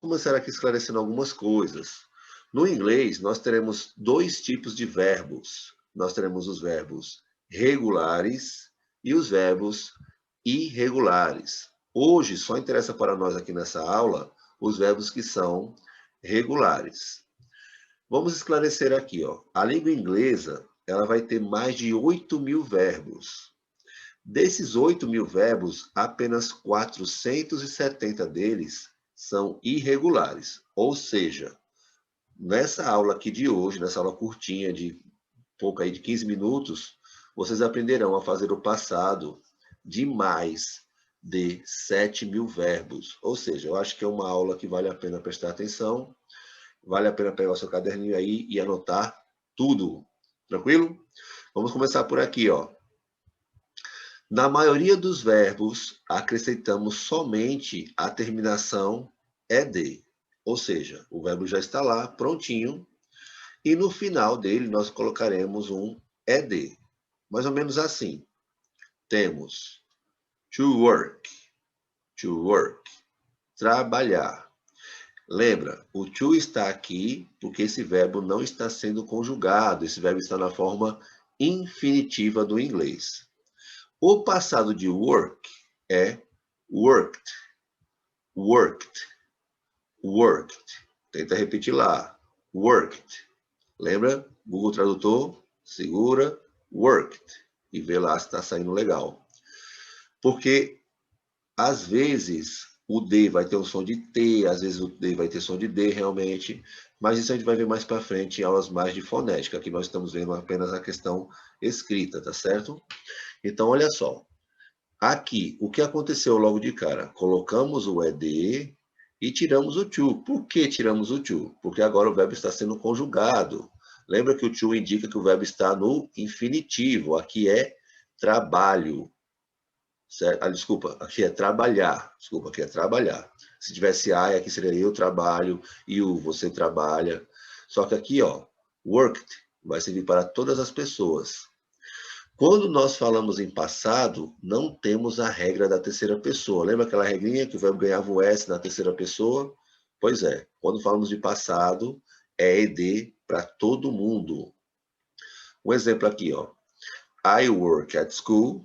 Começar aqui esclarecendo algumas coisas. No inglês, nós teremos dois tipos de verbos. Nós teremos os verbos regulares e os verbos irregulares. Hoje, só interessa para nós aqui nessa aula os verbos que são regulares. Vamos esclarecer aqui, ó. A língua inglesa, ela vai ter mais de 8.000 verbos. Desses 8.000 verbos, apenas 470 deles são irregulares. Ou seja, nessa aula aqui de hoje, nessa aula curtinha de pouco aí de 15 minutos, vocês aprenderão a fazer o passado de mais de 7.000 verbos. Ou seja, eu acho que é uma aula que vale a pena prestar atenção, vale a pena pegar o seu caderninho aí e anotar tudo. Tranquilo? Vamos começar por aqui, ó. Na maioria dos verbos, acrescentamos somente a terminação ed, ou seja, o verbo já está lá, prontinho, e no final dele nós colocaremos um ed. Mais ou menos assim. Temos to work, trabalhar. Lembra, o to está aqui porque esse verbo não está sendo conjugado, esse verbo está na forma infinitiva do inglês. O passado de work é worked, worked, worked. Tenta repetir lá. Worked. Lembra? Google Tradutor, segura, worked. E vê lá se está saindo legal. Porque, às vezes, o D vai ter um som de T, às vezes o D vai ter som de D, realmente. Mas isso a gente vai ver mais para frente em aulas mais de fonética. Aqui nós estamos vendo apenas a questão escrita, tá certo? Então, olha só. Aqui, o que aconteceu logo de cara? Colocamos o ed e tiramos o to. Por que tiramos o to? Porque agora o verbo está sendo conjugado. Lembra que o to indica que o verbo está no infinitivo. Aqui é trabalho. Certo? Ah, desculpa, aqui é trabalhar. Desculpa, aqui é trabalhar. Se tivesse I, aqui seria eu trabalho, e o você trabalha. Só que aqui, ó, worked vai servir para todas as pessoas. Quando nós falamos em passado, não temos a regra da terceira pessoa. Lembra aquela regrinha que o verbo ganhava o S na terceira pessoa? Pois é, quando falamos de passado, é ED para todo mundo. Um exemplo aqui, ó. I work at school.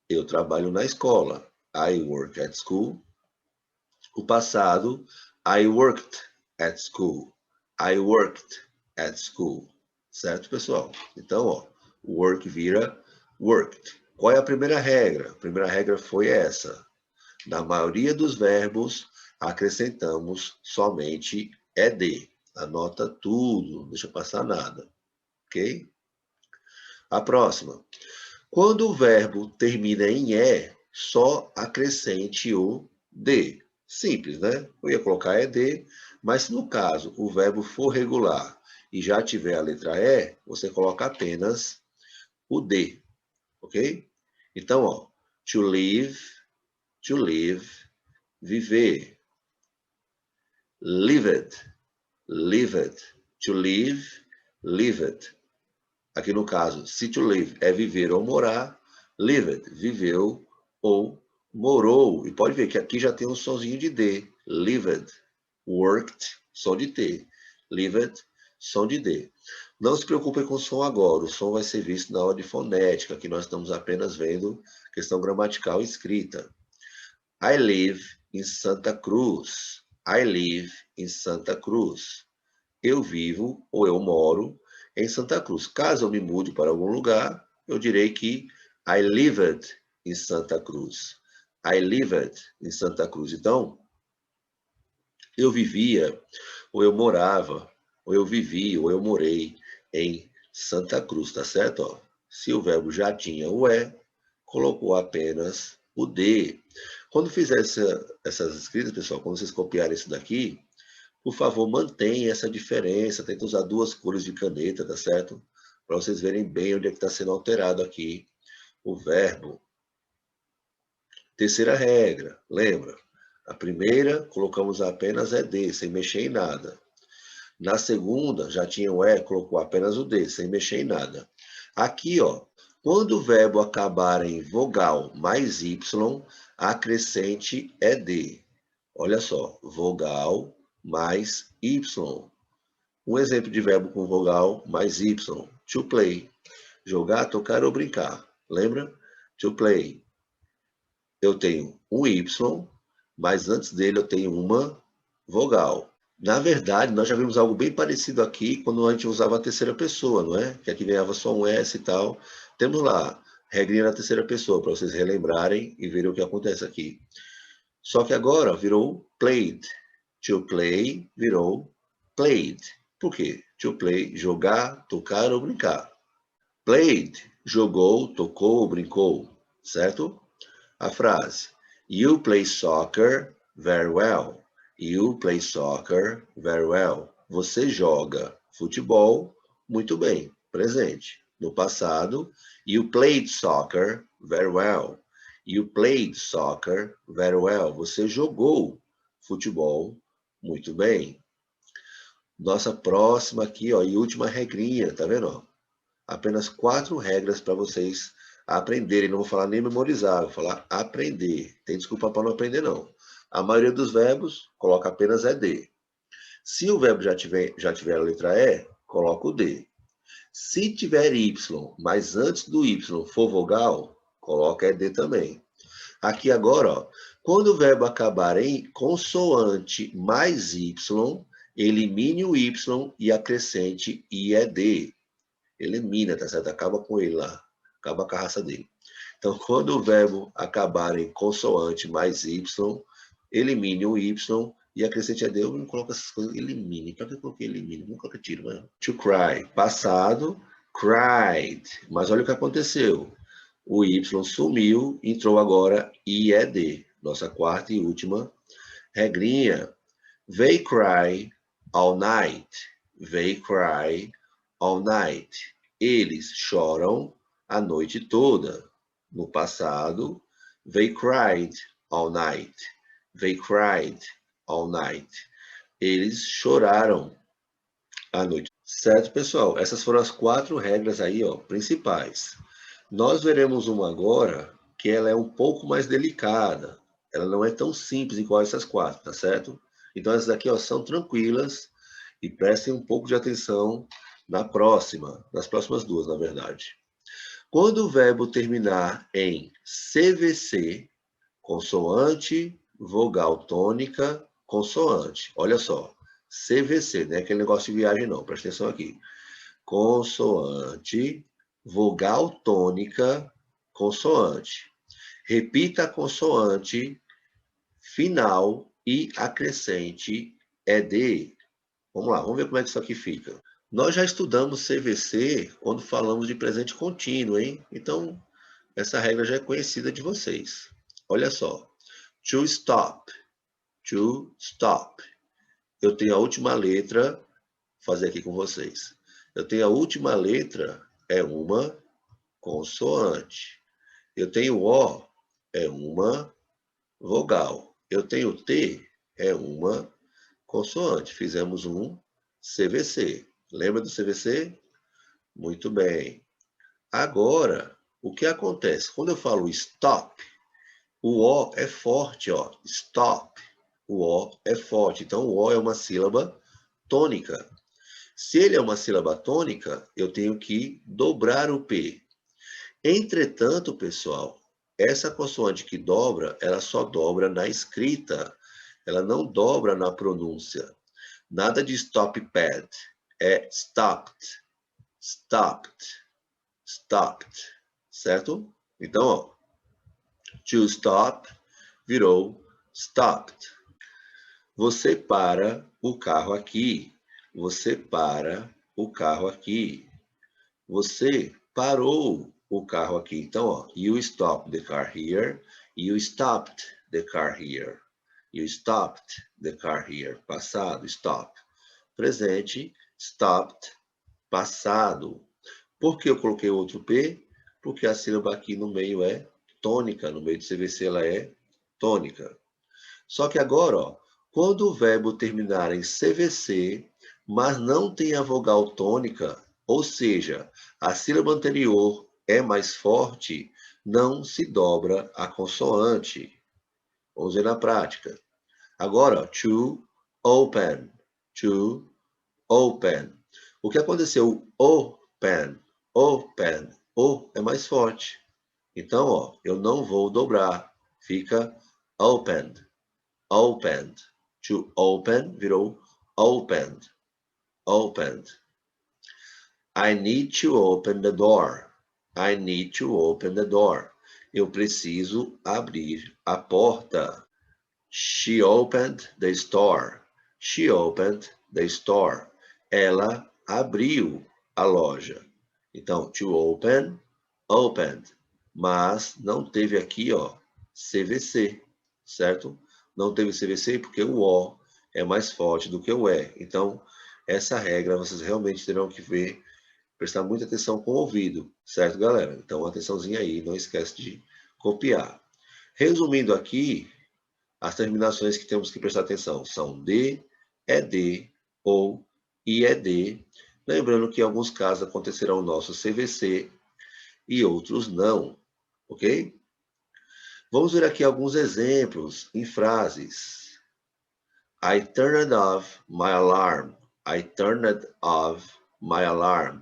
Eu trabalho na escola. I work at school. O passado, I worked at school. I worked at school. Certo, pessoal? Então, ó, work vira worked. Qual é a primeira regra? A primeira regra foi essa. Na maioria dos verbos, acrescentamos somente ed. Anota tudo, não deixa passar nada. Ok? A próxima. Quando o verbo termina em e, só acrescente o d. Simples, né? Eu ia colocar ed, mas se no caso o verbo for regular e já tiver a letra e, você coloca apenas o d. Ok? Então, ó, to live, viver. Lived, to live, lived. Aqui no caso, se to live é viver ou morar, lived, viveu ou morou. E pode ver que aqui já tem um sonzinho de D. Lived, worked, som de T. Lived, som de D. Não se preocupe com o som agora, o som vai ser visto na aula de fonética, que nós estamos apenas vendo questão gramatical escrita. I live in Santa Cruz. I live in Santa Cruz. Eu vivo ou eu moro em Santa Cruz. Caso eu me mude para algum lugar, eu direi que I lived in Santa Cruz. I lived in Santa Cruz. Então, eu vivia, ou eu morava, ou eu vivi, ou eu morei em Santa Cruz, tá certo? Ó, se o verbo já tinha o é, colocou apenas o de. Quando fizer essas escritas, pessoal, quando vocês copiarem isso daqui, por favor, mantenha essa diferença. Tenta usar duas cores de caneta, tá certo? Para vocês verem bem onde é que está sendo alterado aqui o verbo. Terceira regra, lembra? A primeira, colocamos apenas ed, sem mexer em nada. Na segunda, já tinha o e, colocou apenas o d, sem mexer em nada. Aqui, ó, quando o verbo acabar em vogal mais y, acrescente ed. Olha só, vogal mais Y. Um exemplo de verbo com vogal mais Y. To play. Jogar, tocar ou brincar. Lembra? To play. Eu tenho um Y, mas antes dele eu tenho uma vogal. Na verdade, nós já vimos algo bem parecido aqui quando a gente usava a terceira pessoa, não é? Que aqui ganhava só um S e tal. Temos lá, regrinha na terceira pessoa, para vocês relembrarem e verem o que acontece aqui. Só que agora virou played. To play virou played. Por quê? To play, jogar, tocar ou brincar. Played, jogou, tocou ou brincou, certo? A frase, you play soccer very well. You play soccer very well. Você joga futebol muito bem. Presente. No passado, you played soccer very well. You played soccer very well. Você jogou futebol muito bem. Nossa próxima aqui, ó, e última regrinha, tá vendo? Apenas 4 regras para vocês aprenderem. Não vou falar nem memorizar, vou falar aprender. Tem desculpa para não aprender, não. A maioria dos verbos coloca apenas ED. Se o verbo já tiver a letra E, coloca o D. Se tiver Y, mas antes do Y for vogal, coloca ED também. Aqui agora, ó, quando o verbo acabar em consoante mais Y, elimine o Y e acrescente IED. Elimina, tá certo? Acaba com ele lá. Acaba com a raça dele. Então, quando o verbo acabar em consoante mais Y, elimine o Y e acrescente ED. Eu não coloco essas coisas. Elimine. Para que eu coloquei elimine? Não coloquei tiro, mas... To cry. Passado, cried. Mas olha o que aconteceu. O Y sumiu, entrou agora IED. Nossa quarta e última regrinha. They cry all night. They cry all night. Eles choram a noite toda. No passado, they cried all night. They cried all night. Eles choraram a noite. Certo, pessoal? Essas foram as 4 regras aí, ó, principais. Nós veremos uma agora que ela é um pouco mais delicada. Ela não é tão simples igual essas 4, tá certo? Então essas aqui, ó, são tranquilas e prestem um pouco de atenção nas próximas 2, na verdade. Quando o verbo terminar em CVC, consoante, vogal tônica, consoante. Olha só, CVC, não é aquele negócio de viagem não, presta atenção aqui. Consoante, vogal tônica, consoante. Repita a consoante final e acrescente ED. Vamos lá, vamos ver como é que isso aqui fica. Nós já estudamos CVC quando falamos de presente contínuo, hein? Então, essa regra já é conhecida de vocês. Olha só. To stop. To stop. Eu tenho a última letra, vou fazer aqui com vocês. Eu tenho a última letra, é uma consoante. Eu tenho O, é uma vogal. Eu tenho T, é uma consoante. Fizemos um CVC. Lembra do CVC? Muito bem. Agora, o que acontece? Quando eu falo stop, o O é forte, ó. Stop. O O é forte. Então, o O é uma sílaba tônica. Se ele é uma sílaba tônica, eu tenho que dobrar o P. Entretanto, pessoal, essa consoante que dobra, ela só dobra na escrita. Ela não dobra na pronúncia. Nada de stop pad. É stopped. Stopped. Stopped. Certo? Então, ó. To stop virou stopped. Você para o carro aqui. Você para o carro aqui. Você parou o carro aqui. Então, ó, you stopped the car here. You stopped the car here. You stopped the car here. Passado, stop. Presente, stopped. Passado. Por que eu coloquei outro P? Porque a sílaba aqui no meio é tônica. No meio do CVC ela é tônica. Só que agora, ó, quando o verbo terminar em CVC, mas não tem a vogal tônica, ou seja, a sílaba anterior é mais forte, não se dobra a consoante. Vamos ver na prática. Agora, to open. To open. O que aconteceu? Open. Open. O é mais forte. Então, ó, eu não vou dobrar. Fica opened. Opened. To open virou opened. Opened. I need to open the door. I need to open the door. Eu preciso abrir a porta. She opened the store. She opened the store. Ela abriu a loja. Então, to open, opened. Mas não teve aqui, ó, CVC, certo? Não teve CVC porque o O é mais forte do que o E. Então, essa regra vocês realmente terão que ver, prestar muita atenção com o ouvido, certo, galera? Então, atençãozinha aí, não esquece de copiar. Resumindo aqui, as terminações que temos que prestar atenção são de, ED ou IED. Lembrando que em alguns casos acontecerá o nosso CVC e outros não, ok? Vamos ver aqui alguns exemplos em frases. I turned off my alarm. I turned off my alarm.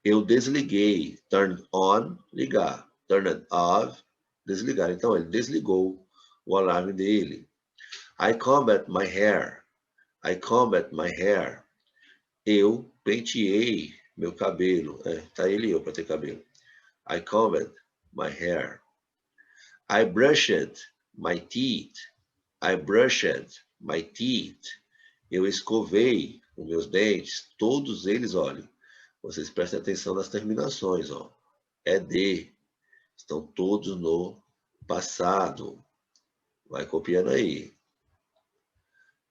Eu desliguei. Turn on, ligar. Turned off, desligar. Então, ele desligou o alarme dele. I combed my hair. I combed my hair. Eu penteei meu cabelo. Tá ele e eu para ter cabelo. I combed my hair. I brushed my teeth. I brushed my teeth. Eu escovei os meus dentes. Todos eles, olhem. Vocês prestem atenção nas terminações, ó. É de. Estão todos no passado. Vai copiando aí.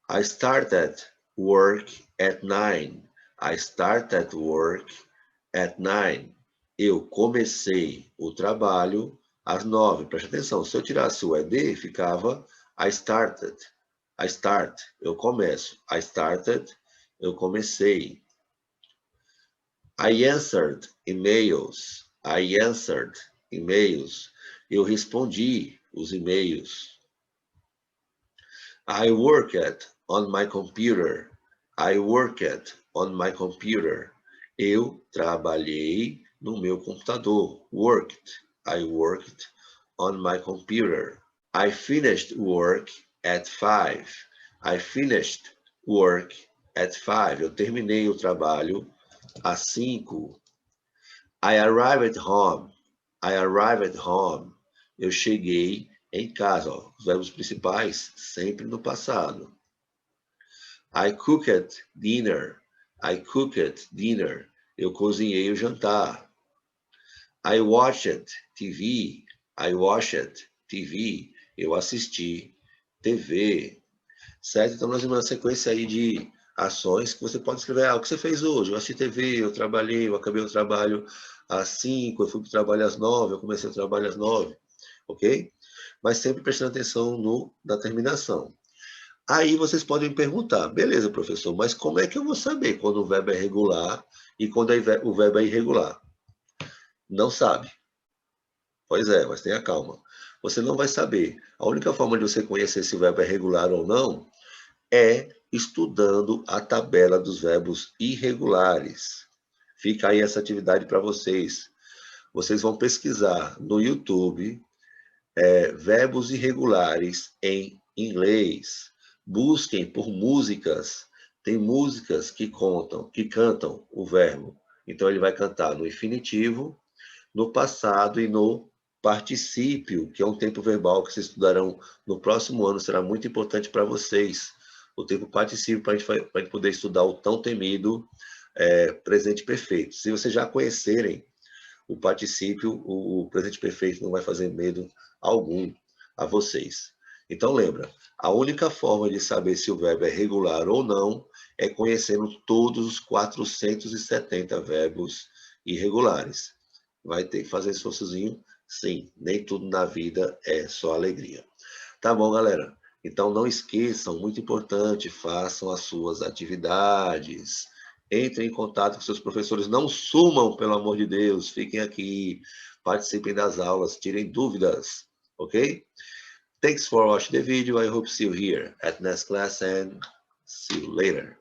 I started work at 9. I started work at 9. Eu comecei o trabalho às 9. Preste atenção, se eu tirasse o ED, ficava I started. I start, eu começo. I started, eu comecei. I answered emails. I answered emails. Eu respondi os e-mails. I worked on my computer. I worked on my computer. Eu trabalhei no meu computador. Worked. I worked on my computer. I finished work at 5. I finished work at 5. Eu terminei o trabalho às 5. I arrived home. I arrived home. Eu cheguei em casa. Ó, os verbos principais sempre no passado. I cooked dinner. I cooked dinner. Eu cozinhei o jantar. I watched TV. I watched TV. Eu assisti TV. Certo? Então, nós temos uma sequência aí de ações que você pode escrever. O que você fez hoje? Eu assisti TV, eu trabalhei, eu acabei o trabalho às 5, eu fui para o trabalho às 9, eu comecei o trabalho às 9. Ok? Mas sempre prestando atenção na terminação. Aí vocês podem me perguntar, beleza, professor, mas como é que eu vou saber quando o verbo é regular e quando o verbo é irregular? Não sabe. Pois é, mas tenha calma. Você não vai saber. A única forma de você conhecer se o verbo é regular ou não é estudando a tabela dos verbos irregulares. Fica aí essa atividade para vocês. Vocês vão pesquisar no YouTube verbos irregulares em inglês. Busquem por músicas. Tem músicas que cantam o verbo. Então ele vai cantar no infinitivo, no passado e no particípio, que é um tempo verbal que vocês estudarão no próximo ano, será muito importante para vocês. O tempo particípio para a gente poder estudar o tão temido presente perfeito. Se vocês já conhecerem o particípio, o presente perfeito não vai fazer medo algum a vocês. Então lembra, a única forma de saber se o verbo é regular ou não é conhecendo todos os 470 verbos irregulares. Vai ter que fazer esforçozinho? Sim, nem tudo na vida é só alegria. Tá bom, galera? Então não esqueçam, muito importante, façam as suas atividades. Entrem em contato com seus professores, não sumam, pelo amor de Deus, fiquem aqui, participem das aulas, tirem dúvidas, ok? Thanks for watching the video. I hope to see you here at next class and see you later.